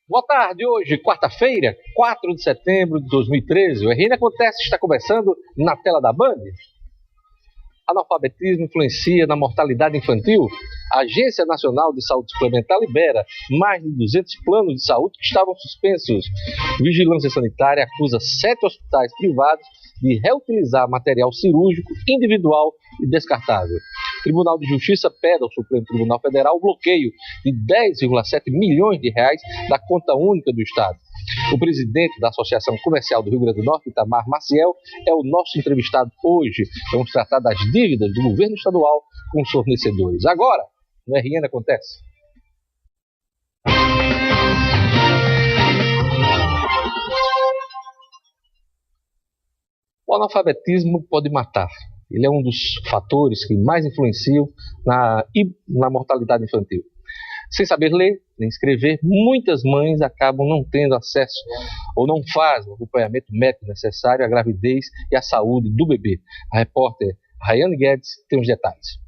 Boa tarde, hoje, quarta-feira, 4 de setembro de 2013. O RN Acontece está começando na tela da Band. Analfabetismo influencia na mortalidade infantil. A Agência Nacional de Saúde Suplementar libera mais de 200 planos de saúde que estavam suspensos. Vigilância Sanitária acusa 7 hospitais privados de reutilizar material cirúrgico individual e descartável. Tribunal de Justiça pede ao Supremo Tribunal Federal o bloqueio de 10,7 milhões de reais da conta única do Estado. O presidente da Associação Comercial do Rio Grande do Norte, Itamar Maciel, é o nosso entrevistado hoje. Vamos tratar das dívidas do governo estadual com os fornecedores. Agora, no RN Acontece. O analfabetismo pode matar. Ele é um dos fatores que mais influenciam na mortalidade infantil. Sem saber ler nem escrever, muitas mães acabam não tendo acesso ou não fazem o acompanhamento médico necessário à gravidez e à saúde do bebê. A repórter Rayane Guedes tem os detalhes.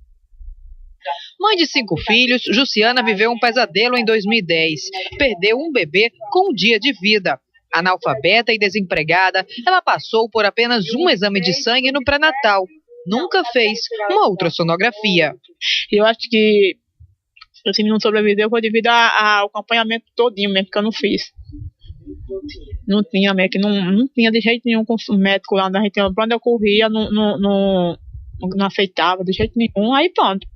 Mãe de 5 filhos, Jussiana viveu um pesadelo em 2010. Perdeu um bebê com um dia de vida. Analfabeta e desempregada, ela passou por apenas um exame de sangue no pré-natal. Nunca fez uma ultrassonografia. Eu acho que esse menino sobreviveu foi devido ao acompanhamento todinho mesmo, que eu não fiz. Não tinha médico, não tinha de jeito nenhum com o médico lá na região. Quando eu corria, não aceitava de jeito nenhum, aí pronto.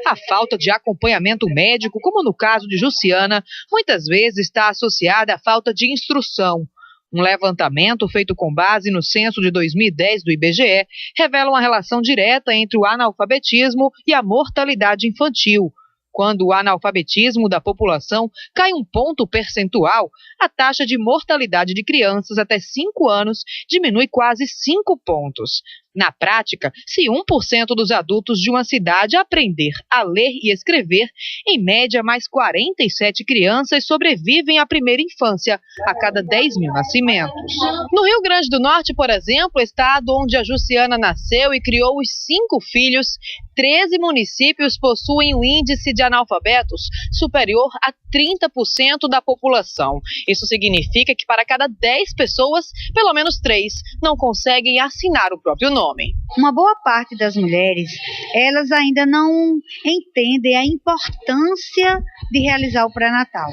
A falta de acompanhamento médico, como no caso de Jussiana, muitas vezes está associada à falta de instrução. Um levantamento feito com base no censo de 2010 do IBGE revela uma relação direta entre o analfabetismo e a mortalidade infantil. Quando o analfabetismo da população cai um ponto percentual, a taxa de mortalidade de crianças até 5 anos diminui quase 5 pontos. Na prática, se 1% dos adultos de uma cidade aprender a ler e escrever, em média, mais 47 crianças sobrevivem à primeira infância a cada 10 mil nascimentos. No Rio Grande do Norte, por exemplo, estado onde a Jussiana nasceu e criou os 5 filhos, 13 municípios possuem um índice de analfabetos superior a 30% da população. Isso significa que para cada 10 pessoas, pelo menos 3 não conseguem assinar o próprio nome. Uma boa parte das mulheres, elas ainda não entendem a importância de realizar o pré-natal.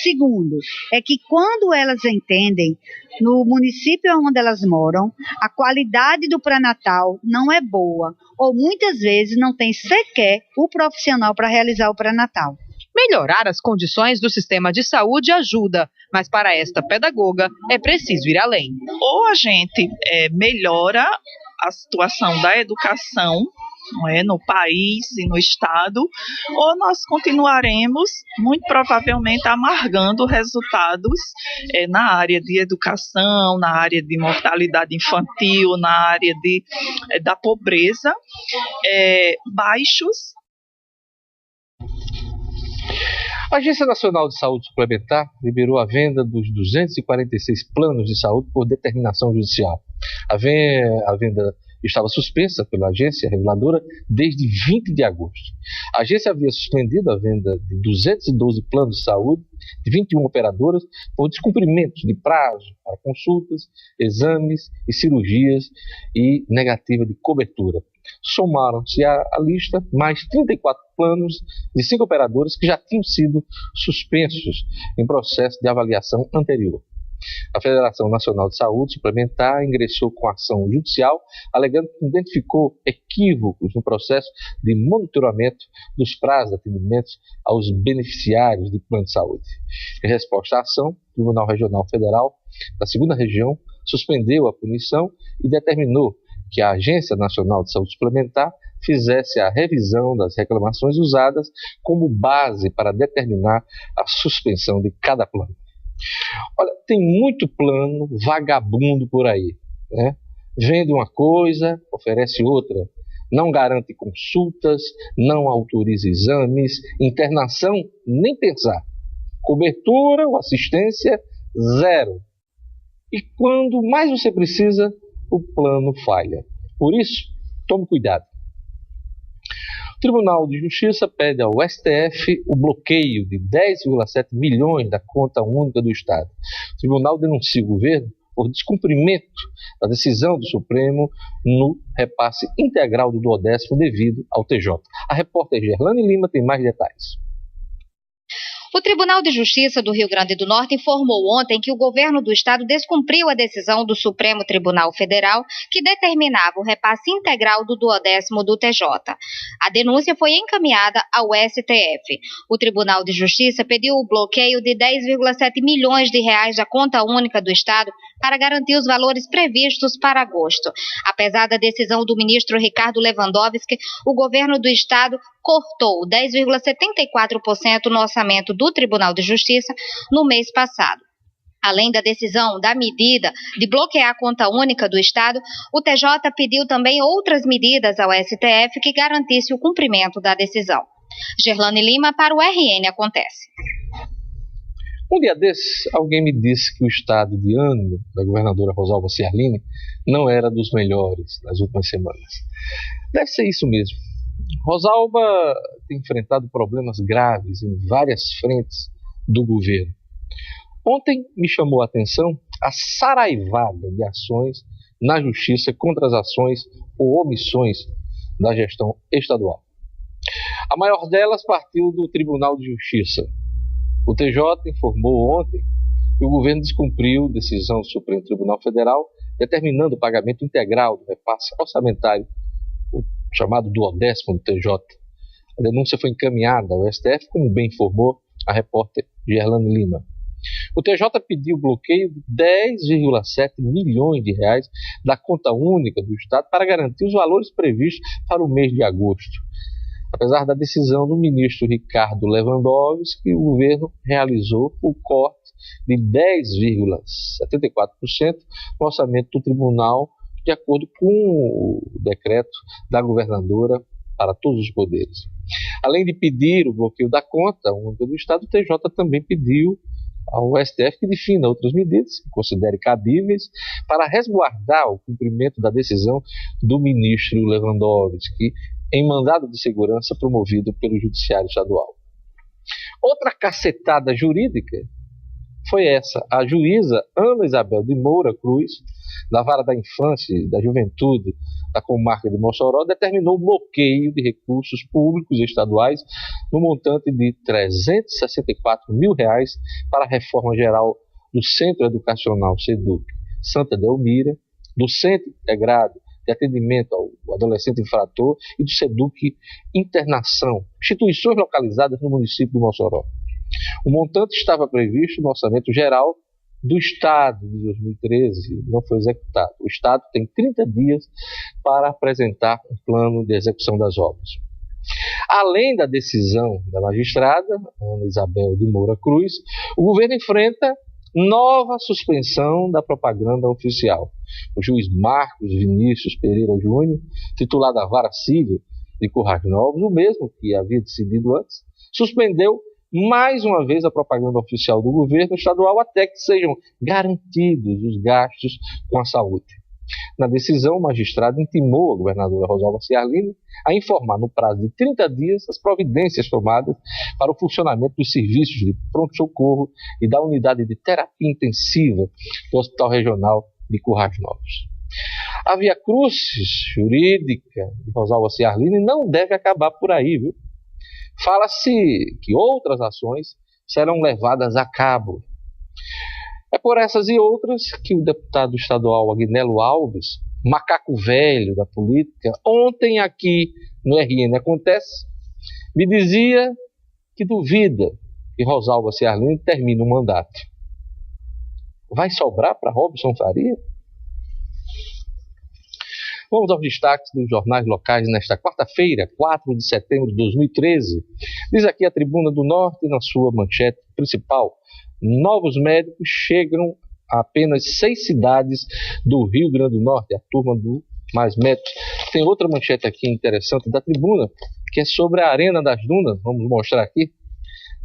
Segundo, é que quando elas entendem, no município onde elas moram, a qualidade do pré-natal não é boa, ou muitas vezes não tem sequer o profissional para realizar o pré-natal. Melhorar as condições do sistema de saúde ajuda, mas para esta pedagoga é preciso ir além. Ou a gente melhora a situação da educação, não é, no país e no estado, ou nós continuaremos, muito provavelmente, amargando resultados na área de educação, na área de mortalidade infantil, na área da pobreza, baixos. A Agência Nacional de Saúde Suplementar liberou a venda dos 246 planos de saúde por determinação judicial. A venda estava suspensa pela agência reguladora desde 20 de agosto. A agência havia suspendido a venda de 212 planos de saúde de 21 operadoras por descumprimento de prazo para consultas, exames e cirurgias e negativa de cobertura. Somaram-se à lista mais 34 planos de 5 operadoras que já tinham sido suspensos em processo de avaliação anterior. A Federação Nacional de Saúde Suplementar ingressou com ação judicial, alegando que identificou equívocos no processo de monitoramento dos prazos de atendimento aos beneficiários de plano de saúde. Em resposta à ação, o Tribunal Regional Federal da 2ª Região suspendeu a punição e determinou que a Agência Nacional de Saúde Suplementar fizesse a revisão das reclamações usadas como base para determinar a suspensão de cada plano. Olha, tem muito plano vagabundo por aí, né? Vende uma coisa, oferece outra, não garante consultas, não autoriza exames, internação, nem pensar. Cobertura ou assistência, zero. E quando mais você precisa, o plano falha. Por isso, tome cuidado. O Tribunal de Justiça pede ao STF o bloqueio de 10,7 milhões da conta única do Estado. O tribunal denuncia o governo por descumprimento da decisão do Supremo no repasse integral do 10º devido ao TJ. A repórter Gerlane Lima tem mais detalhes. O Tribunal de Justiça do Rio Grande do Norte informou ontem que o governo do estado descumpriu a decisão do Supremo Tribunal Federal que determinava o repasse integral do 10º do TJ. A denúncia foi encaminhada ao STF. O Tribunal de Justiça pediu o bloqueio de 10,7 milhões de reais da conta única do estado para garantir os valores previstos para agosto. Apesar da decisão do ministro Ricardo Lewandowski, o governo do estado cortou 10,74% no orçamento do Tribunal de Justiça no mês passado. Além da decisão da medida de bloquear a conta única do Estado, o TJ pediu também outras medidas ao STF que garantisse o cumprimento da decisão. Gerlane Lima para o RN Acontece. Um dia desses, alguém me disse que o estado de ânimo da governadora Rosalba Ciarline não era dos melhores nas últimas semanas. Deve ser isso mesmo. Rosalba tem enfrentado problemas graves em várias frentes do governo. Ontem me chamou a atenção a saraivada de ações na justiça contra as ações ou omissões da gestão estadual. A maior delas partiu do Tribunal de Justiça. O TJ informou ontem que o governo descumpriu decisão do Supremo Tribunal Federal determinando o pagamento integral do repasse orçamentário, o chamado 10º do TJ. A denúncia foi encaminhada ao STF, como bem informou a repórter Gerlane Lima. O TJ pediu o bloqueio de 10,7 milhões de reais da conta única do Estado para garantir os valores previstos para o mês de agosto. Apesar da decisão do ministro Ricardo Lewandowski, o governo realizou o corte de 10,74% no orçamento do tribunal, de acordo com o decreto da governadora para todos os poderes. Além de pedir o bloqueio da conta única do Estado, o TJ também pediu ao STF que defina outras medidas que considere cabíveis para resguardar o cumprimento da decisão do ministro Lewandowski em mandado de segurança promovido pelo Judiciário Estadual. Outra cacetada jurídica foi essa. A juíza Ana Isabel de Moura Cruz, da Vara da Infância e da Juventude da comarca de Mossoró, determinou o bloqueio de recursos públicos estaduais no montante de R$364 mil para a reforma geral do Centro Educacional SEDUC Santa Delmira, do Centro Integrado de Atendimento ao Adolescente Infrator e do SEDUC Internação, instituições localizadas no município de Mossoró. O montante estava previsto no Orçamento Geral do Estado de 2013, não foi executado. O Estado tem 30 dias para apresentar um plano de execução das obras. Além da decisão da magistrada Ana Isabel de Moura Cruz, o governo enfrenta nova suspensão da propaganda oficial. O juiz Marcos Vinícius Pereira Júnior, titular da Vara Civil de Currais Novos, o mesmo que havia decidido antes, suspendeu mais uma vez a propaganda oficial do governo estadual até que sejam garantidos os gastos com a saúde. Na decisão, o magistrado intimou a governadora Rosalba Ciarline a informar no prazo de 30 dias as providências tomadas para o funcionamento dos serviços de pronto-socorro e da unidade de terapia intensiva do Hospital Regional de Currais Novos. A via-crucis jurídica de Rosalba Ciarline não deve acabar por aí, viu? Fala-se que outras ações serão levadas a cabo. É por essas e outras que o deputado estadual Agnello Alves, macaco velho da política, ontem aqui no RN Acontece, me dizia que duvida que Rosalba Ciarline termine o mandato. Vai sobrar para Robson Faria? Vamos aos destaques dos jornais locais nesta quarta-feira, 4 de setembro de 2013. Diz aqui a Tribuna do Norte, na sua manchete principal: novos médicos chegam a apenas 6 cidades do Rio Grande do Norte, a turma do Mais Médicos. Tem outra manchete aqui interessante da Tribuna, que é sobre a Arena das Dunas. Vamos mostrar aqui.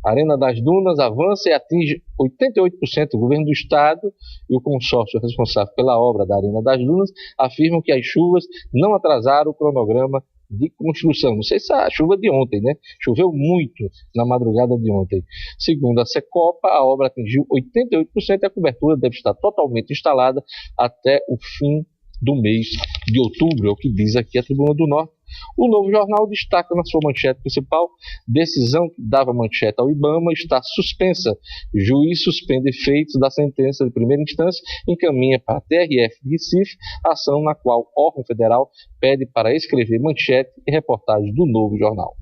A Arena das Dunas avança e atinge 88%. O governo do estado e o consórcio responsável pela obra da Arena das Dunas afirmam que as chuvas não atrasaram o cronograma de construção. Não sei se a chuva de ontem, né? Choveu muito na madrugada de ontem. Segundo a Secopa, a obra atingiu 88% e a cobertura deve estar totalmente instalada até o fim do mês de outubro, é o que diz aqui a Tribuna do Norte. O Novo Jornal destaca na sua manchete principal: decisão que dava manchete ao IBAMA está suspensa. Juiz suspende efeitos da sentença de primeira instância, encaminha para a TRF de Recife, ação na qual o órgão federal pede para escrever manchete e reportagem do Novo Jornal.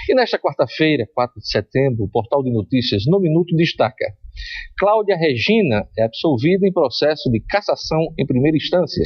E nesta quarta-feira, 4 de setembro, o portal de notícias No Minuto destaca: Cláudia Regina é absolvida em processo de cassação em primeira instância.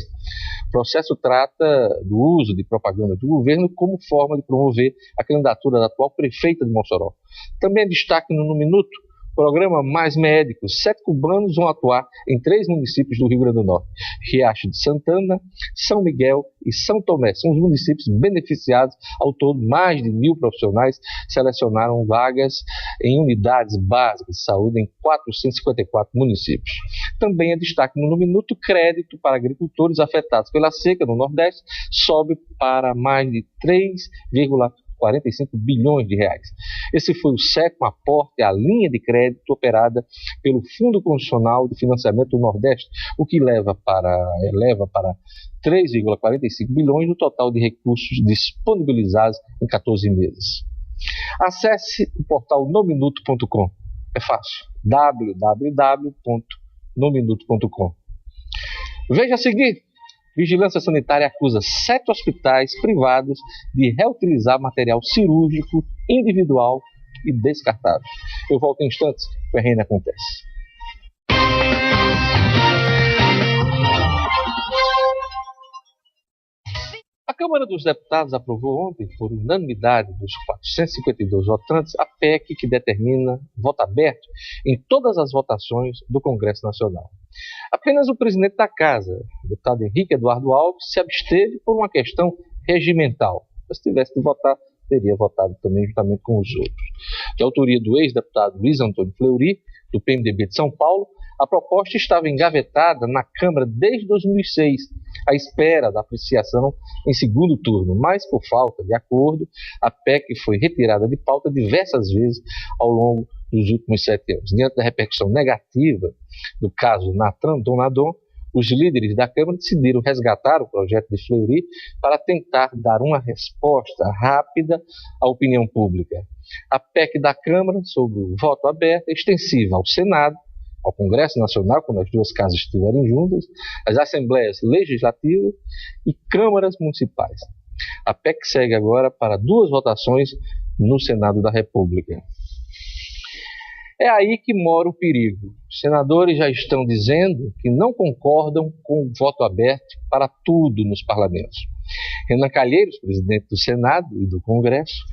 O processo trata do uso de propaganda do governo como forma de promover a candidatura da atual prefeita de Mossoró. Também destaque no Minuto: programa Mais Médicos. 7 cubanos vão atuar em 3 municípios do Rio Grande do Norte: Riacho de Santana, São Miguel e São Tomé. São os municípios beneficiados. Ao todo, mais de 1.000 profissionais selecionaram vagas em unidades básicas de saúde em 454 municípios. Também é destaque no Minuto: crédito para agricultores afetados pela seca no Nordeste sobe para mais de 3,45 bilhões de reais. Esse foi o 7º aporte à linha de crédito operada pelo Fundo Constitucional de Financiamento do Nordeste, o que eleva para 3,45 bilhões o total de recursos disponibilizados em 14 meses. Acesse o portal nominuto.com. É fácil: www.nominuto.com. Veja a seguir: Vigilância Sanitária acusa 7 hospitais privados de reutilizar material cirúrgico individual e descartável. Eu volto em instantes, o RN acontece. A Câmara dos Deputados aprovou ontem, por unanimidade dos 452 votantes, a PEC que determina voto aberto em todas as votações do Congresso Nacional. Apenas o presidente da Casa, o deputado Henrique Eduardo Alves, se absteve por uma questão regimental. Se tivesse de votar, teria votado também juntamente com os outros. De autoria do ex-deputado Luiz Antônio Fleury, do PMDB de São Paulo, a proposta estava engavetada na Câmara desde 2006, à espera da apreciação em segundo turno, mas por falta de acordo, a PEC foi retirada de pauta diversas vezes ao longo dos últimos 7 anos. Diante da repercussão negativa do caso Nathan Donadon, os líderes da Câmara decidiram resgatar o projeto de Fleury para tentar dar uma resposta rápida à opinião pública. A PEC da Câmara sobre o voto aberto é extensiva ao Senado, ao Congresso Nacional, quando as duas casas estiverem juntas, às Assembleias Legislativas e Câmaras Municipais. A PEC segue agora para 2 votações no Senado da República. É aí que mora o perigo. Os senadores já estão dizendo que não concordam com o voto aberto para tudo nos parlamentos. Renan Calheiros, presidente do Senado e do Congresso,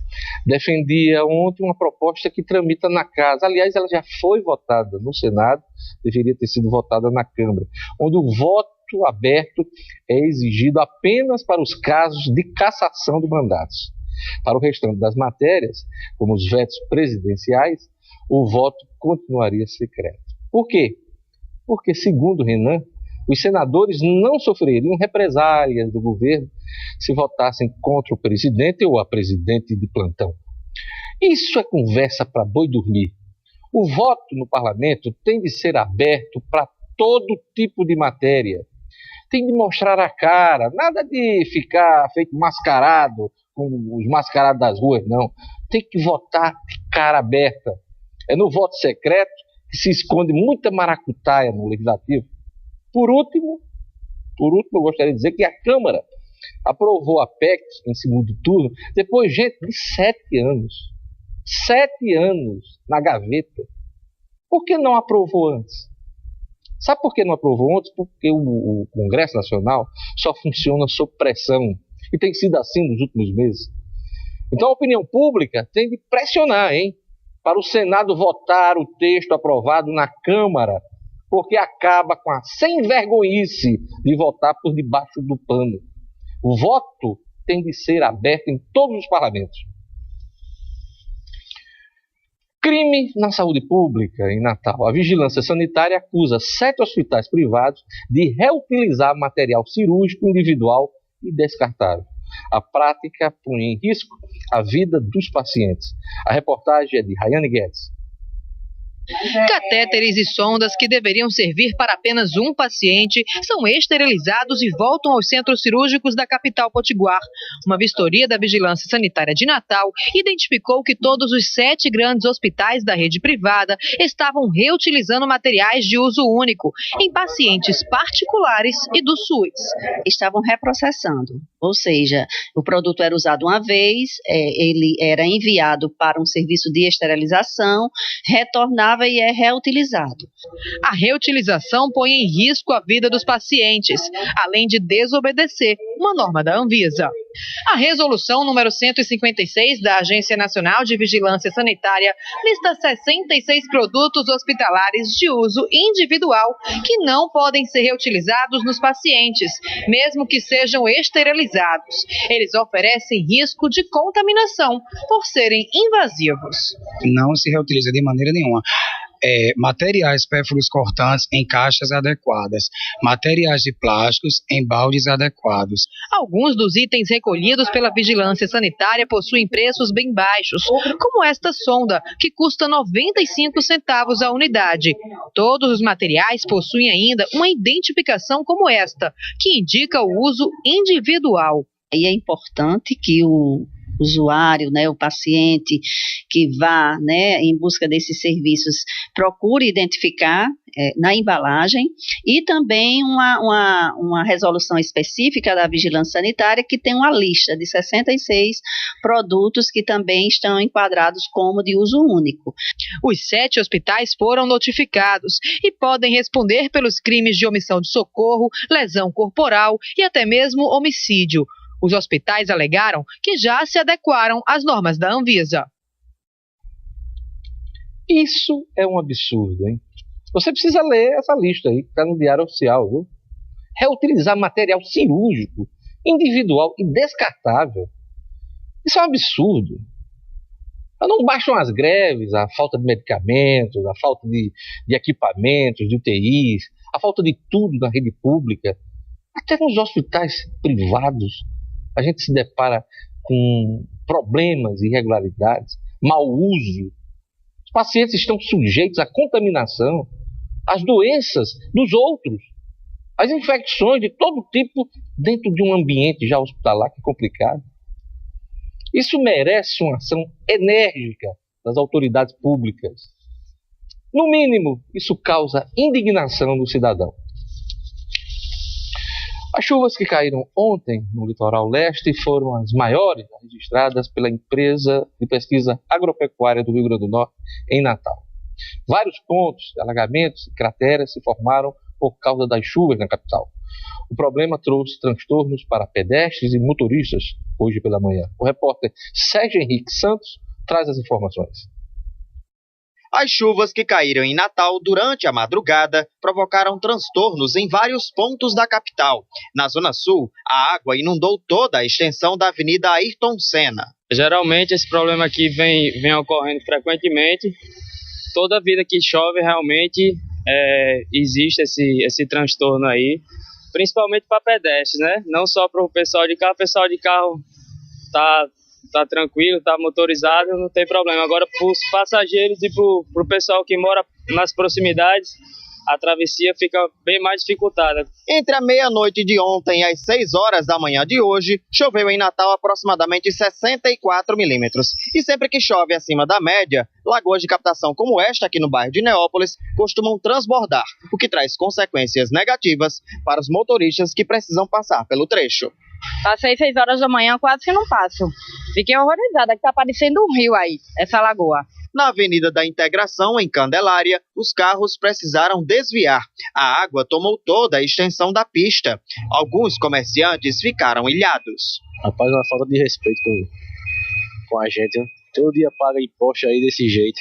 defendia ontem uma proposta que tramita na Casa. Aliás, ela já foi votada no Senado, deveria ter sido votada na Câmara, onde o voto aberto é exigido apenas para os casos de cassação de mandatos. Para o restante das matérias, como os vetos presidenciais, o voto continuaria secreto. Por quê? Porque, segundo Renan, os senadores não sofreriam represálias do governo se votassem contra o presidente ou a presidente de plantão. Isso é conversa para boi dormir. O voto no parlamento tem de ser aberto para todo tipo de matéria. Tem de mostrar a cara, nada de ficar feito mascarado, como os mascarados das ruas, não. Tem que votar de cara aberta. É no voto secreto que se esconde muita maracutaia no Legislativo. Por último, eu gostaria de dizer que a Câmara aprovou a PEC em segundo turno depois, gente, de 7 anos. 7 anos na gaveta. Por que não aprovou antes? Sabe por que não aprovou antes? Porque o Congresso Nacional só funciona sob pressão. E tem sido assim nos últimos meses. Então a opinião pública tem de pressionar, para o Senado votar o texto aprovado na Câmara, porque acaba com a sem-vergonhice de votar por debaixo do pano. O voto tem de ser aberto em todos os parlamentos. Crime na saúde pública em Natal. A Vigilância Sanitária acusa 7 hospitais privados de reutilizar material cirúrgico individual e descartável. A prática põe em risco a vida dos pacientes. A reportagem é de Rayane Guedes. Catéteres e sondas que deveriam servir para apenas um paciente são esterilizados e voltam aos centros cirúrgicos da capital potiguar. Uma vistoria da Vigilância Sanitária de Natal identificou que todos os 7 grandes hospitais da rede privada estavam reutilizando materiais de uso único em pacientes particulares e do SUS. Estavam reprocessando, ou seja, o produto era usado uma vez, ele era enviado para um serviço de esterilização, retornava e é reutilizado. A reutilização põe em risco a vida dos pacientes, além de desobedecer uma norma da Anvisa. A resolução número 156 da Agência Nacional de Vigilância Sanitária lista 66 produtos hospitalares de uso individual que não podem ser reutilizados nos pacientes, mesmo que sejam esterilizados. Eles oferecem risco de contaminação por serem invasivos. Não se reutiliza de maneira nenhuma. Materiais pérfuros cortantes em caixas adequadas, materiais de plásticos em baldes adequados. Alguns dos itens recolhidos pela Vigilância Sanitária possuem preços bem baixos, como esta sonda, que custa 95 centavos a unidade. Todos os materiais possuem ainda uma identificação como esta, que indica o uso individual. E é importante que o usuário, o paciente que vá, em busca desses serviços, procure identificar na embalagem e também uma resolução específica da Vigilância Sanitária que tem uma lista de 66 produtos que também estão enquadrados como de uso único. Os 7 hospitais foram notificados e podem responder pelos crimes de omissão de socorro, lesão corporal e até mesmo homicídio. Os hospitais alegaram que já se adequaram às normas da Anvisa. Isso é um absurdo, hein? Você precisa ler essa lista aí, que está no Diário Oficial, viu? Reutilizar material cirúrgico, individual e descartável. Isso é um absurdo. Não bastam as greves, a falta de medicamentos, a falta de equipamentos, de UTIs, a falta de tudo na rede pública. Até nos hospitais privados, a gente se depara com problemas, irregularidades, mau uso. Os pacientes estão sujeitos à contaminação, às doenças dos outros, às infecções de todo tipo dentro de um ambiente já hospitalar que é complicado. Isso merece uma ação enérgica das autoridades públicas. No mínimo, isso causa indignação do cidadão. As chuvas que caíram ontem no litoral leste foram as maiores registradas pela empresa de pesquisa agropecuária do Rio Grande do Norte em Natal. Vários pontos, alagamentos e crateras se formaram por causa das chuvas na capital. O problema trouxe transtornos para pedestres e motoristas hoje pela manhã. O repórter Sérgio Henrique Santos traz as informações. As chuvas que caíram em Natal durante a madrugada provocaram transtornos em vários pontos da capital. Na Zona Sul, a água inundou toda a extensão da Avenida Ayrton Senna. Geralmente esse problema aqui vem ocorrendo frequentemente. Toda vida que chove realmente existe esse transtorno aí, principalmente para pedestres, né? Não só para o pessoal de carro tá tranquilo, tá motorizado, não tem problema. Agora, para os passageiros e para o pessoal que mora nas proximidades, a travessia fica bem mais dificultada. Entre a meia-noite de ontem e as 6 horas da manhã de hoje, choveu em Natal aproximadamente 64 milímetros. E sempre que chove acima da média, lagoas de captação como esta aqui no bairro de Neópolis costumam transbordar, o que traz consequências negativas para os motoristas que precisam passar pelo trecho. Passei 6 horas da manhã, quase que não passo. Fiquei horrorizada, que tá parecendo um rio aí, essa lagoa. Na Avenida da Integração, em Candelária, os carros precisaram desviar. A água tomou toda a extensão da pista. Alguns comerciantes ficaram ilhados. Rapaz, uma falta de respeito com a gente. Todo dia paga imposto aí desse jeito.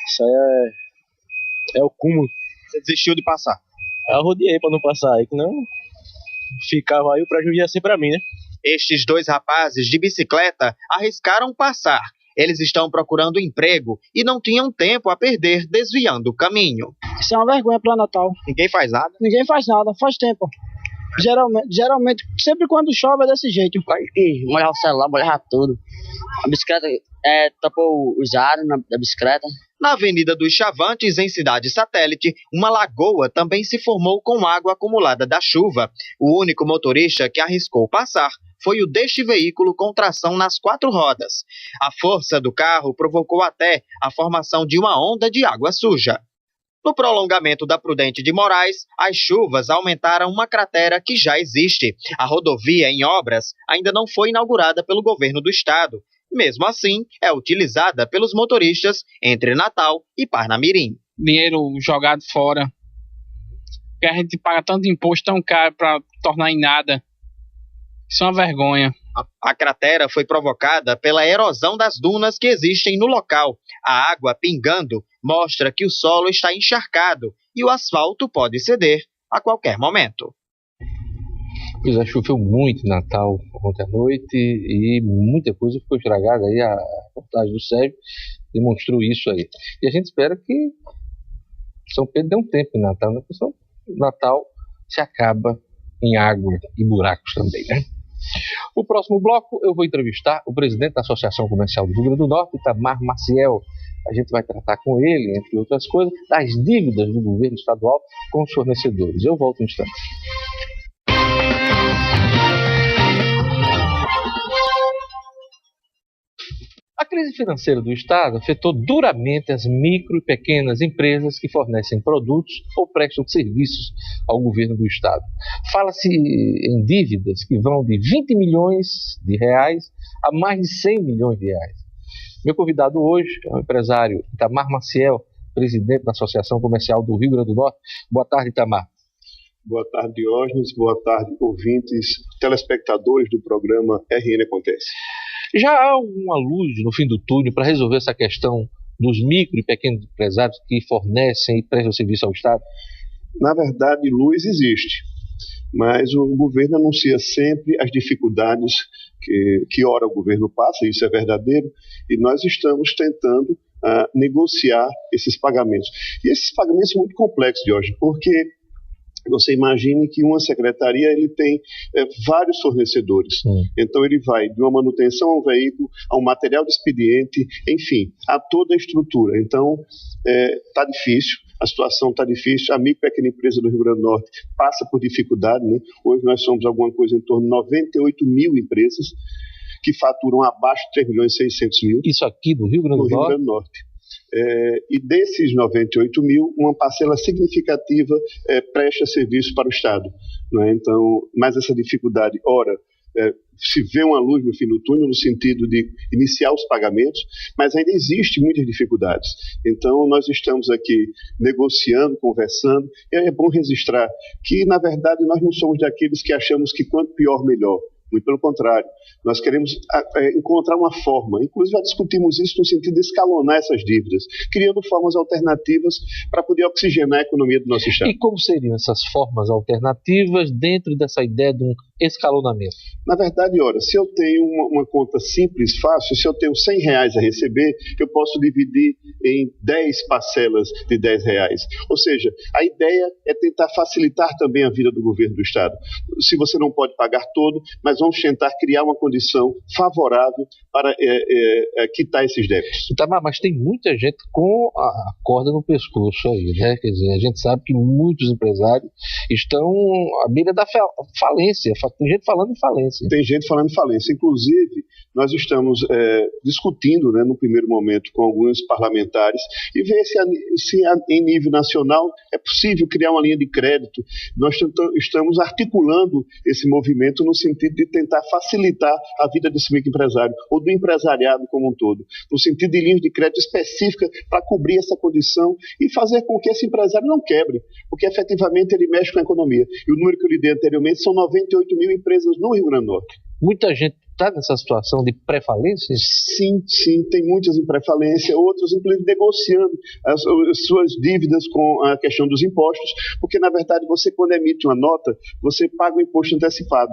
Isso aí é o cúmulo. Você desistiu de passar? Eu rodeei pra não passar aí, que não ficava aí, o prejuízo ia ser pra mim, né? Estes 2 rapazes de bicicleta arriscaram passar. Eles estão procurando emprego e não tinham tempo a perder desviando o caminho. Isso é uma vergonha para Natal. Ninguém faz nada? Ninguém faz nada, faz tempo. Geralmente, sempre quando chove é desse jeito. Molhava o celular, molhava tudo. A bicicleta tapou os aros da bicicleta. Na Avenida dos Chavantes, em Cidade Satélite, uma lagoa também se formou com água acumulada da chuva. O único motorista que arriscou passar foi o deste veículo com tração nas 4 rodas. A força do carro provocou até a formação de uma onda de água suja. No prolongamento da Prudente de Moraes, as chuvas aumentaram uma cratera que já existe. A rodovia em obras ainda não foi inaugurada pelo governo do estado. Mesmo assim, é utilizada pelos motoristas entre Natal e Parnamirim. Dinheiro jogado fora, porque a gente paga tanto imposto tão caro para tornar em nada. Isso é uma vergonha. A cratera foi provocada pela erosão das dunas que existem no local. A água pingando mostra que o solo está encharcado e o asfalto pode ceder a qualquer momento. Pois é, choveu muito em Natal ontem à noite e muita coisa ficou estragada. Aí a reportagem do Sérgio demonstrou isso aí. E a gente espera que São Pedro dê um tempo em Natal, né? Porque Natal se acaba em água e buracos também, né? No próximo bloco eu vou entrevistar o presidente da Associação Comercial do Rio Grande do Norte, Itamar Maciel. A gente vai tratar com ele, entre outras coisas, das dívidas do governo estadual com os fornecedores. Eu volto um instante. A crise financeira do Estado afetou duramente as micro e pequenas empresas que fornecem produtos ou prestam serviços ao governo do Estado. Fala-se em dívidas que vão de 20 milhões de reais a mais de 100 milhões de reais. Meu convidado hoje é o empresário Itamar Maciel, presidente da Associação Comercial do Rio Grande do Norte. Boa tarde, Itamar. Boa tarde, Diógenes. Boa tarde, ouvintes, telespectadores do programa RN Acontece. Já há alguma luz no fim do túnel para resolver essa questão dos micro e pequenos empresários que fornecem e prestam serviço ao Estado? Na verdade, luz existe, mas o governo anuncia sempre as dificuldades que ora o governo passa, isso é verdadeiro, e nós estamos tentando negociar esses pagamentos. E esses pagamentos são muito complexos, Jorge, porque você imagine que uma secretaria ele tem vários fornecedores. Então ele vai de uma manutenção ao veículo, a um material de expediente, enfim, a toda a estrutura. Então está difícil, a situação está difícil. A micro e pequena empresa do Rio Grande do Norte passa por dificuldade, né? Hoje nós somos alguma coisa em torno de 98 mil empresas que faturam abaixo de 3 milhões e 600 mil. Isso aqui do Rio Grande do Norte? E desses 98 mil, uma parcela significativa presta serviço para o Estado, né? Então, mas essa dificuldade, ora, se vê uma luz no fim do túnel no sentido de iniciar os pagamentos, mas ainda existe muitas dificuldades. Então, nós estamos aqui negociando, conversando, e é bom registrar que, na verdade, nós não somos daqueles que achamos que quanto pior, melhor. Muito pelo contrário, nós queremos encontrar uma forma, inclusive já discutimos isso no sentido de escalonar essas dívidas, criando formas alternativas para poder oxigenar a economia do nosso Estado. E como seriam essas formas alternativas dentro dessa ideia de um escalonamento? Na verdade, ora, se eu tenho uma conta simples, fácil, se eu tenho R$100 a receber, eu posso dividir em 10 parcelas de R$10. Ou seja, a ideia é tentar facilitar também a vida do governo do Estado. Se você não pode pagar todo, mas vamos tentar criar uma condição favorável para quitar esses débitos. Tá, mas tem muita gente com a corda no pescoço aí, né? Quer dizer, a gente sabe que muitos empresários estão à beira da falência. Tem gente falando em falência. Tem gente falando em falência. Inclusive, nós estamos discutindo, né, no primeiro momento, com alguns parlamentares e ver se em nível nacional é possível criar uma linha de crédito. Nós estamos articulando esse movimento no sentido de tentar facilitar a vida desse microempresário ou do empresariado como um todo, no sentido de linhas de crédito específicas para cobrir essa condição e fazer com que esse empresário não quebre, porque efetivamente ele mexe com a economia. E o número que eu lhe dei anteriormente são 98 mil empresas no Rio Grande do Norte. Muita gente está nessa situação de pré-falência? Sim, tem muitas em pré-falência, outras inclusive negociando as suas dívidas com a questão dos impostos, porque na verdade você, quando emite uma nota, você paga o imposto antecipado,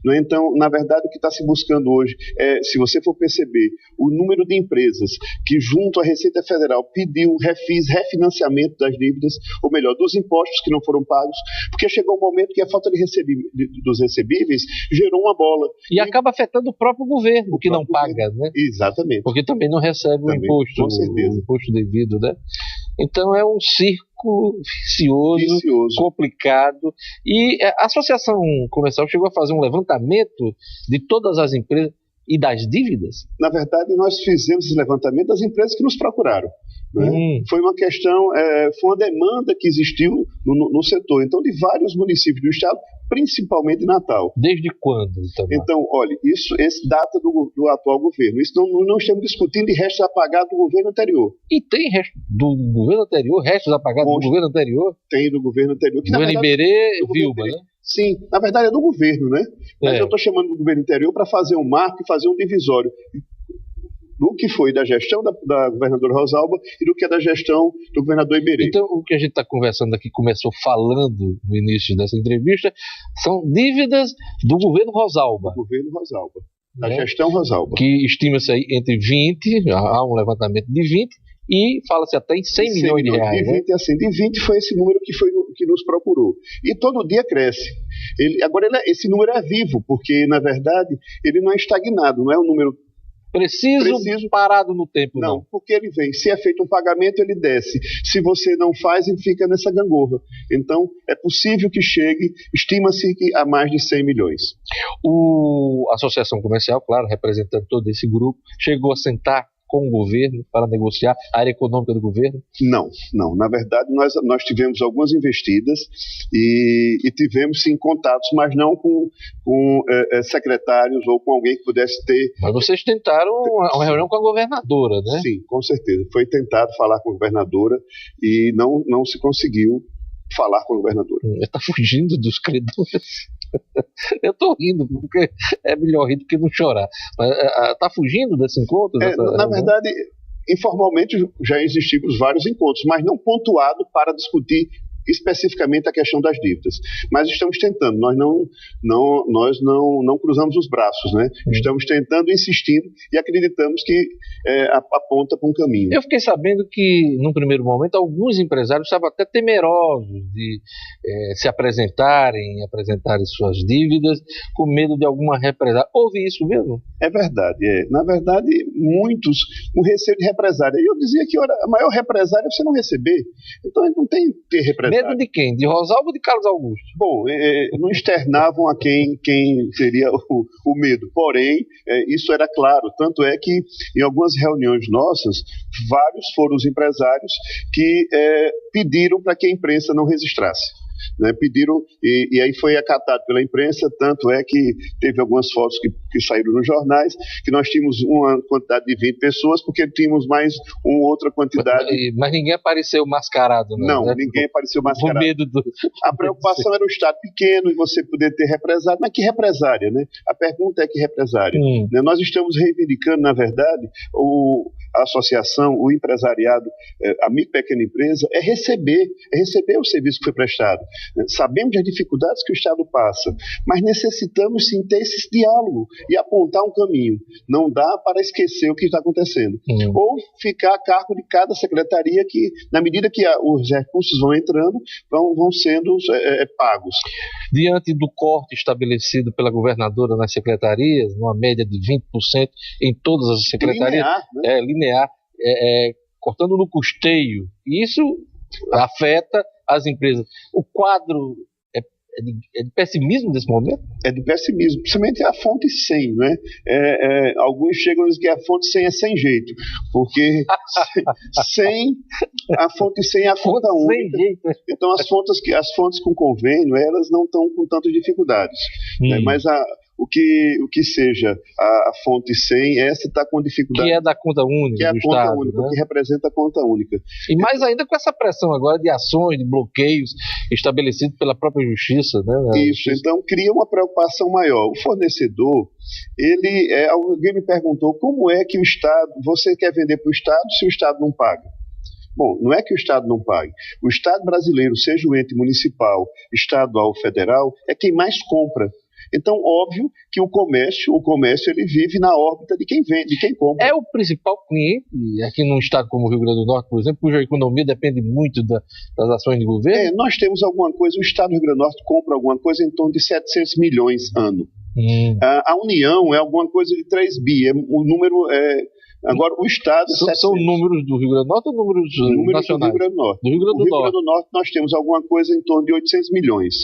né? Então, na verdade, o que está se buscando hoje é, se você for perceber, o número de empresas que junto à Receita Federal pediu refinanciamento das dívidas, ou melhor, dos impostos que não foram pagos, porque chegou um momento que a falta dos recebíveis gerou uma bola. E acaba afetando o próprio governo, que não paga, né? Exatamente. Porque também não recebe o imposto, com certeza. O imposto devido, né? Então é um círculo vicioso, complicado. E a Associação Comercial chegou a fazer um levantamento de todas as empresas e das dívidas? Na verdade, nós fizemos esse levantamento das empresas que nos procuraram. Né? Foi uma questão, foi uma demanda que existiu no setor, então, de vários municípios do estado, principalmente Natal. Desde quando? Então, olha, esse data do atual governo. Isso não estamos discutindo de restos apagados do governo anterior. E tem resto do governo anterior, restos apagados do governo anterior? Tem do governo anterior. Que, governo Iberê, Vilma, né? Sim, na verdade é do governo, né? Mas eu estou chamando do governo anterior para fazer um marco e fazer um divisório do que foi da gestão da governadora Rosalba e do que é da gestão do governador Iberê. Então, o que a gente está conversando aqui, começou falando no início dessa entrevista, são dívidas do governo Rosalba. Do governo Rosalba, da gestão Rosalba. Que estima-se aí entre 20, há um levantamento de 20, e fala-se até em 100 milhões de reais. De 20, assim, de 20 foi esse número que nos procurou. E todo dia cresce. Agora, esse número é vivo, porque, na verdade, ele não é estagnado, não é um número preciso parado no tempo. Não, porque ele vem. Se é feito um pagamento, ele desce. Se você não faz, ele fica nessa gangorra. Então, é possível que chegue, estima-se que a mais de 100 milhões. A Associação Comercial, claro, representando todo esse grupo, chegou a sentar com o governo para negociar a área econômica do governo? Não. Na verdade, nós tivemos algumas investidas e tivemos, sim, contatos, mas não com secretários ou com alguém que pudesse ter... Mas vocês tentaram uma reunião com a governadora, né? Sim, com certeza. Foi tentado falar com a governadora e não se conseguiu falar com a governadora. Está fugindo dos credores. Eu estou rindo, porque é melhor rir do que não chorar. Mas está fugindo desse encontro? Na verdade, informalmente já existimos vários encontros, mas não pontuado para discutir especificamente a questão das dívidas. Mas estamos tentando, nós não cruzamos os braços, né? Estamos tentando, insistindo e acreditamos que aponta para um caminho. Eu fiquei sabendo que, num primeiro momento, alguns empresários estavam até temerosos de se apresentarem suas dívidas, com medo de alguma represália. Houve isso mesmo? É verdade. Na verdade, muitos com receio de represália. E eu dizia que a maior represália é você não receber. Então, não tem que ter represália. Medo de quem? De Rosalba ou de Carlos Augusto? Bom, não externavam a quem seria o medo. Porém, isso era claro. Tanto é que, em algumas reuniões nossas, vários foram os empresários que pediram para que a imprensa não registrasse. Né, pediram, e aí foi acatado pela imprensa, tanto é que teve algumas fotos que saíram nos jornais, que nós tínhamos uma quantidade de 20 pessoas, porque tínhamos mais uma outra quantidade. Mas ninguém apareceu mascarado, não, né? Ninguém apareceu mascarado. Com medo A preocupação era o estado pequeno e você poder ter represário, mas que represária, né? A pergunta é que represária. Né? Nós estamos reivindicando, na verdade, a associação, o empresariado, a micro e pequena empresa, é receber o serviço que foi prestado. Sabemos das dificuldades que o Estado passa, mas necessitamos sim ter esse diálogo e apontar um caminho. Não dá para esquecer o que está acontecendo. Ou ficar a cargo de cada secretaria que, na medida que os recursos vão entrando, vão sendo pagos. Diante do corte estabelecido pela governadora nas secretarias, numa média de 20% em todas as secretarias, linear, cortando no custeio, isso afeta as empresas. O quadro é de pessimismo nesse momento? É de pessimismo, principalmente a fonte 100, né? Alguns chegam a dizer que a fonte 100 é sem jeito, porque a fonte 100 é a conta única. Então as fontes com convênio, elas não estão com tantas dificuldades. Né? Mas o que seja a fonte 100, essa está com dificuldade. Que é da conta única, que é a do conta Estado, única, né? que representa a conta única. E mais ainda com essa pressão agora de ações, de bloqueios estabelecidos pela própria Justiça, né? Isso, então cria uma preocupação maior. O fornecedor, alguém me perguntou como é que o Estado, você quer vender para o Estado se o Estado não paga? Bom, não é que o Estado não pague. O Estado brasileiro, seja o ente municipal, estadual ou federal, é quem mais compra. Então, óbvio que o comércio ele vive na órbita de quem vende, de quem compra. É o principal cliente aqui num estado como o Rio Grande do Norte, por exemplo, cuja economia depende muito das ações de governo? Nós temos alguma coisa, o estado do Rio Grande do Norte compra alguma coisa em torno de 700 milhões ano. A União é alguma coisa de 3 bi, o número é... Agora, o Estado... São números do Rio Grande do Norte ou números nacionais? Do Rio Grande do Norte. Do Rio Grande do Norte nós temos alguma coisa em torno de 800 milhões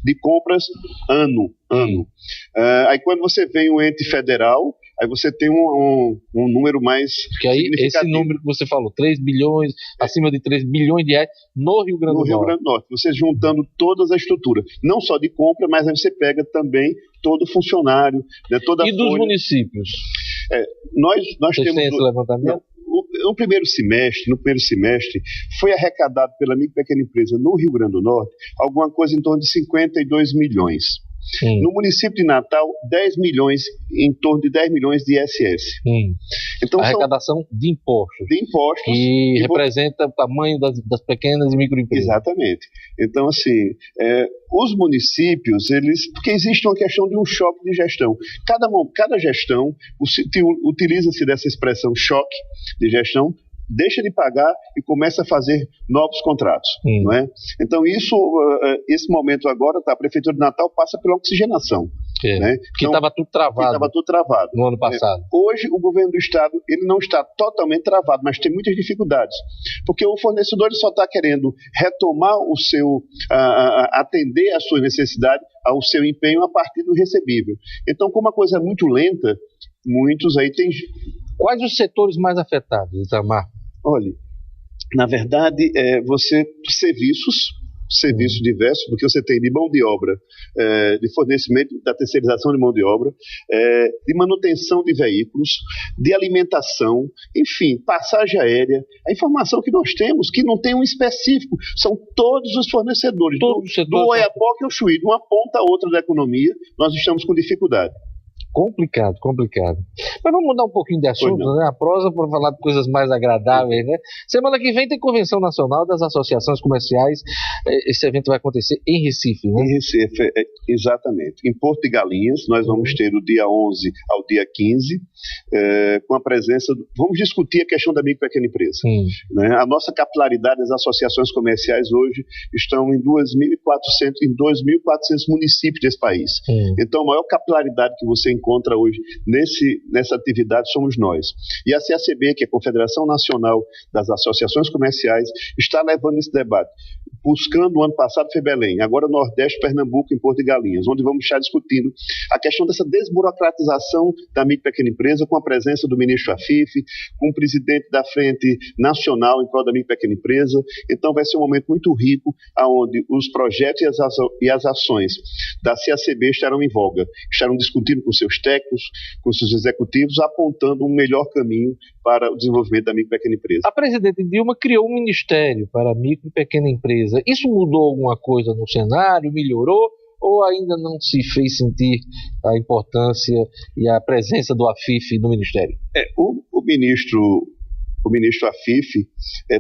de compras ano. Aí quando você vem o ente federal, aí você tem um número mais que aí esse número que você falou, 3 bilhões, acima de 3 bilhões de reais no Rio Grande do Norte. No Rio Grande do Norte, você juntando todas as estruturas, não só de compra, mas aí você pega também todo funcionário, né, toda a folha. Dos municípios? Nós Vocês temos... têm esse levantamento? No primeiro semestre, foi arrecadado pela micro e pequena empresa no Rio Grande do Norte alguma coisa em torno de 52 milhões. No município de Natal, 10 milhões, em torno de 10 milhões de ISS. Então, arrecadação de impostos. Que representa o tamanho das pequenas e microempresas. Exatamente. Então, assim, os municípios, porque existe uma questão de um choque de gestão. Cada gestão utiliza-se dessa expressão choque de gestão, deixa de pagar e começa a fazer novos contratos, não é? Então esse momento agora, a Prefeitura de Natal passa pela oxigenação, né? Que estava tudo travado no ano passado. Hoje o governo do estado ele não está totalmente travado, mas tem muitas dificuldades, porque o fornecedor ele só está querendo retomar o seu, atender às suas necessidades, ao seu empenho a partir do recebível. Então, como a coisa é muito lenta, muitos aí têm... Quais os setores mais afetados, Itamar? Olha, na verdade, serviços diversos, porque você tem de mão de obra, de fornecimento da terceirização de mão de obra, de manutenção de veículos, de alimentação, enfim, passagem aérea. A informação que nós temos, que não tem um específico, são todos os fornecedores, do Oiapoque ao Chuí, de uma ponta a outra da economia, nós estamos com dificuldade. Complicado. Mas vamos mudar um pouquinho de assunto, né? A prosa para falar de coisas mais agradáveis, né? Semana que vem tem Convenção Nacional das Associações Comerciais. Esse evento vai acontecer em Recife, né? Em Recife, exatamente. Em Porto de Galinhas, nós vamos ter do dia 11 ao dia 15, com a presença... Vamos discutir a questão da micro e pequena empresa. Né? A nossa capilaridade das associações comerciais hoje estão em 2.400 municípios desse país. Então, a maior capilaridade que você encontra hoje nessa atividade somos nós. E a CACB, que é a Confederação Nacional das Associações Comerciais, está levando esse debate. Buscando, o ano passado foi Belém, agora Nordeste, Pernambuco, em Porto de Galinhas, onde vamos estar discutindo a questão dessa desburocratização da micro e pequena empresa, com a presença do ministro Afif, com o presidente da Frente Nacional em prol da micro e pequena empresa. Então vai ser um momento muito rico, onde os projetos e as ações da CACB estarão em voga, estarão discutindo com seus técnicos, com seus executivos, apontando um melhor caminho para o desenvolvimento da micro e pequena empresa. A presidente Dilma criou um ministério para a micro e pequena empresa. Isso mudou alguma coisa no cenário? Melhorou? Ou ainda não se fez sentir a importância e a presença do Afif no ministério? O ministro Afif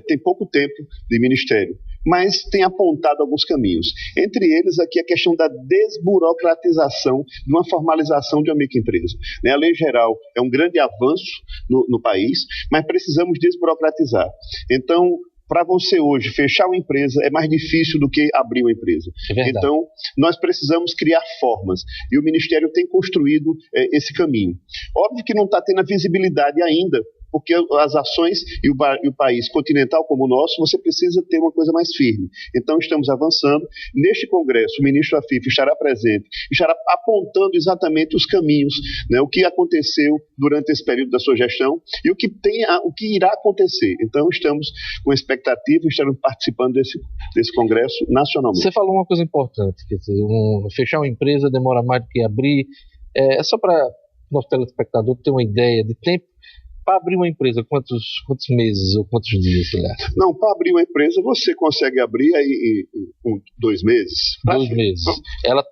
tem pouco tempo de ministério, mas tem apontado alguns caminhos. Entre eles, aqui a questão da desburocratização de uma formalização de uma microempresa. A lei geral é um grande avanço no país, mas precisamos desburocratizar. Então, para você hoje fechar uma empresa é mais difícil do que abrir uma empresa. Então, nós precisamos criar formas. E o Ministério tem construído esse caminho. Óbvio que não está tendo a visibilidade ainda, porque as ações e o país continental como o nosso, você precisa ter uma coisa mais firme. Então, estamos avançando. Neste congresso, o ministro Afif estará presente, estará apontando exatamente os caminhos, né, o que aconteceu durante esse período da sua gestão e o que irá acontecer. Então, estamos com expectativa, estaremos participando desse congresso nacionalmente. Você falou uma coisa importante, quer dizer, fechar uma empresa demora mais do que abrir, Só para nosso telespectador ter uma ideia de tempo, para abrir uma empresa, quantos meses ou quantos dias, sei lá? Não, para abrir uma empresa você consegue abrir aí em 2 meses. 2 meses. Ela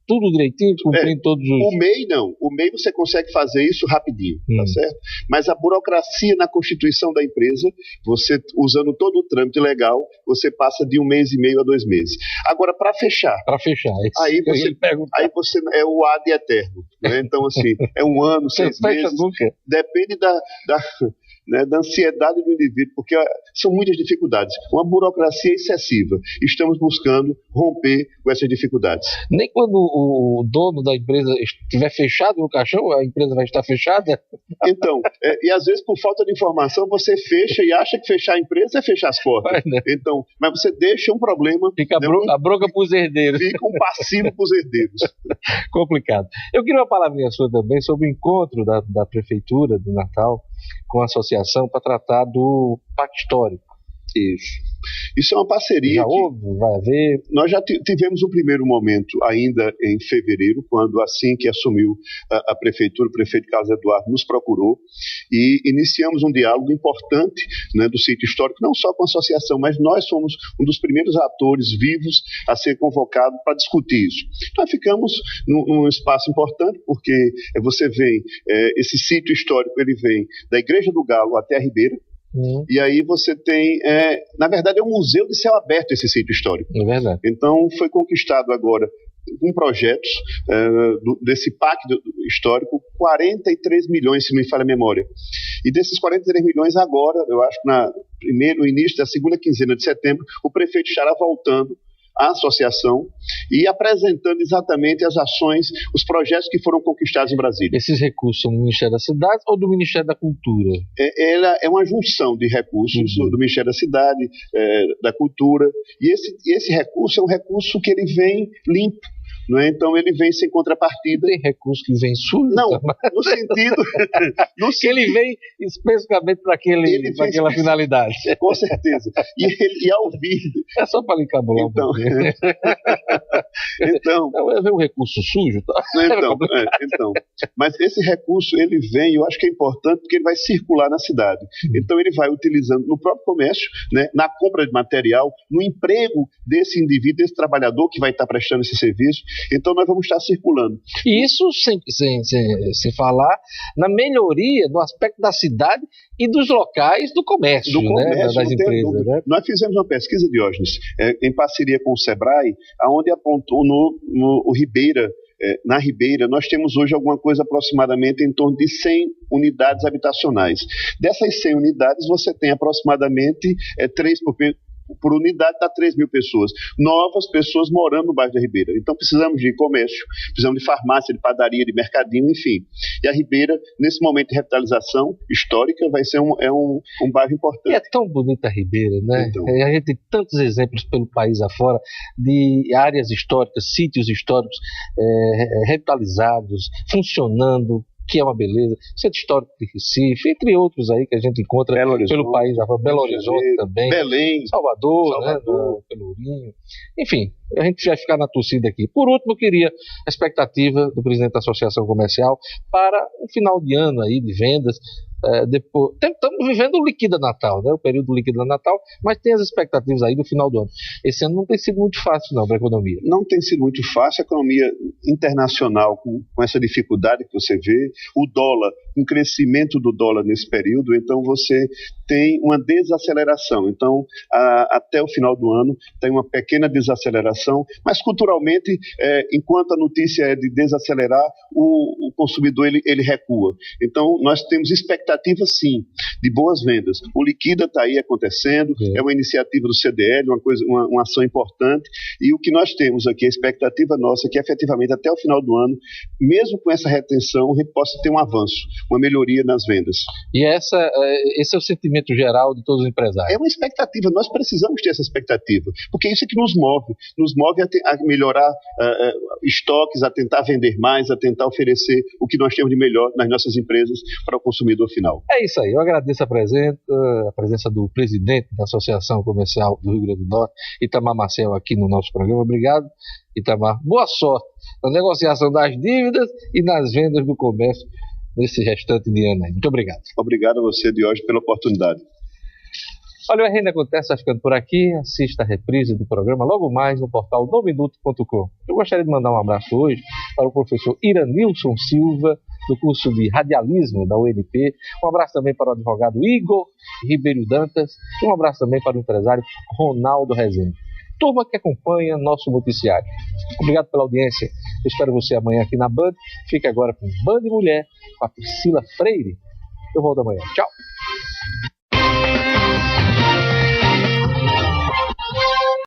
tudo direitinho, cumprindo todos os... O MEI não. O MEI você consegue fazer isso rapidinho, tá certo? Mas a burocracia na constituição da empresa, você usando todo o trâmite legal, você passa de 1 mês e meio a 2 meses. Agora, para fechar... Aí você é o ad eterno, né? Então, assim, é 1 ano, 6 meses. Depende da ansiedade do indivíduo, porque são muitas dificuldades. Uma burocracia excessiva. Estamos buscando romper com essas dificuldades. Nem quando o dono da empresa estiver fechado no caixão, a empresa vai estar fechada? Então, e às vezes por falta de informação você fecha e acha que fechar a empresa é fechar as portas. Então, mas você deixa um problema... Fica a bronca para os herdeiros. Fica um passivo para os herdeiros. Complicado. Eu queria uma palavrinha sua também sobre o encontro da Prefeitura de Natal com a associação para tratar do Pacto Histórico. Isso é uma parceria. Já houve? Vai haver? Nós já tivemos um primeiro momento ainda em fevereiro, quando assim que assumiu a prefeitura, o prefeito Carlos Eduardo nos procurou e iniciamos um diálogo importante, né, do sítio histórico, não só com a associação, mas nós fomos um dos primeiros atores vivos a ser convocado para discutir isso. Então ficamos num espaço importante, porque você vem, esse sítio histórico, ele vem da Igreja do Galo até a Ribeira. E aí você tem, na verdade é um museu de céu aberto esse sítio histórico. É verdade. Então foi conquistado agora com projetos desse pacto histórico, 43 milhões, se não me falha a memória. E desses 43 milhões agora, eu acho que no início da segunda quinzena de setembro, o prefeito estará voltando à associação e apresentando exatamente as ações, os projetos que foram conquistados em Brasília. Esses recursos são do Ministério da Cidade ou do Ministério da Cultura? Ela é uma junção de recursos do Ministério da Cidade, da Cultura, e esse recurso é um recurso que ele vem limpo. Não é? Então ele vem sem contrapartida. Tem recurso que vem sujo? Não, no sentido... que ele vem especificamente para aquela finalidade. Com certeza. E ao vir... É só para encabular então, um pouquinho. Então... Vem um recurso sujo? Tá? Então, mas esse recurso, ele vem, eu acho que é importante, porque ele vai circular na cidade. Então ele vai utilizando no próprio comércio, né, na compra de material, no emprego desse indivíduo, desse trabalhador que vai estar prestando esse serviço. Então nós vamos estar circulando. E isso sem falar na melhoria do aspecto da cidade e dos locais do comércio, das empresas. Né? Nós fizemos uma pesquisa, Diógenes, em parceria com o Sebrae, onde apontou no Ribeira, na Ribeira, nós temos hoje alguma coisa aproximadamente em torno de 100 unidades habitacionais. Dessas 100 unidades, você tem aproximadamente 3 por unidade, dá 3 mil pessoas. Novas pessoas morando no bairro da Ribeira. Então precisamos de comércio, precisamos de farmácia, de padaria, de mercadinho, enfim. E a Ribeira, nesse momento de revitalização histórica, vai ser um bairro importante. E é tão bonita a Ribeira, né? Então, a gente tem tantos exemplos pelo país afora de áreas históricas, sítios históricos revitalizados, funcionando, que é uma beleza, Centro Histórico de Recife, entre outros aí que a gente encontra pelo país, Belo Horizonte também, Belém, Salvador. Né, Pelourinho, enfim, a gente vai ficar na torcida aqui. Por último, eu queria a expectativa do presidente da Associação Comercial para um final de ano aí de vendas. Depois, estamos vivendo o Liquida Natal, né? O período do Liquida Natal, mas tem as expectativas aí do final do ano. Esse ano não tem sido muito fácil não para a economia. Não tem sido muito fácil, a economia internacional com essa dificuldade que você vê, o dólar, um crescimento do dólar nesse período, então você tem uma desaceleração. Então, até o final do ano tem uma pequena desaceleração, mas culturalmente, enquanto a notícia é de desacelerar, o consumidor ele recua. Então, nós temos expectativa, sim, de boas vendas. O Liquida está aí acontecendo, é uma iniciativa do CDL, uma ação importante, e o que nós temos aqui, a expectativa nossa, é que efetivamente até o final do ano, mesmo com essa retenção, a gente possa ter um avanço. uma melhoria nas vendas. E esse é o sentimento geral de todos os empresários. É uma expectativa, nós precisamos ter essa expectativa, porque isso é que nos move a melhorar estoques, a tentar vender mais, a tentar oferecer o que nós temos de melhor nas nossas empresas para o consumidor final. É isso aí, eu agradeço a presença do presidente da Associação Comercial do Rio Grande do Norte, Itamar Marcel, aqui no nosso programa. Obrigado, Itamar. Boa sorte na negociação das dívidas e nas vendas do comércio nesse restante de ano aí. Muito obrigado. Obrigado a você, Diógenes, pela oportunidade. Olha, o RN Acontece vai ficando por aqui. Assista a reprise do programa logo mais no portal nominuto.com. Eu gostaria de mandar um abraço hoje para o professor Iranilson Silva, do curso de Radialismo da UNP. Um abraço também para o advogado Igor Ribeiro Dantas. E um abraço também para o empresário Ronaldo Rezende. Turma que acompanha nosso noticiário. Obrigado pela audiência. Eu espero você amanhã aqui na Band. Fique agora com Band Mulher, com a Priscila Freire. Eu volto amanhã. Tchau.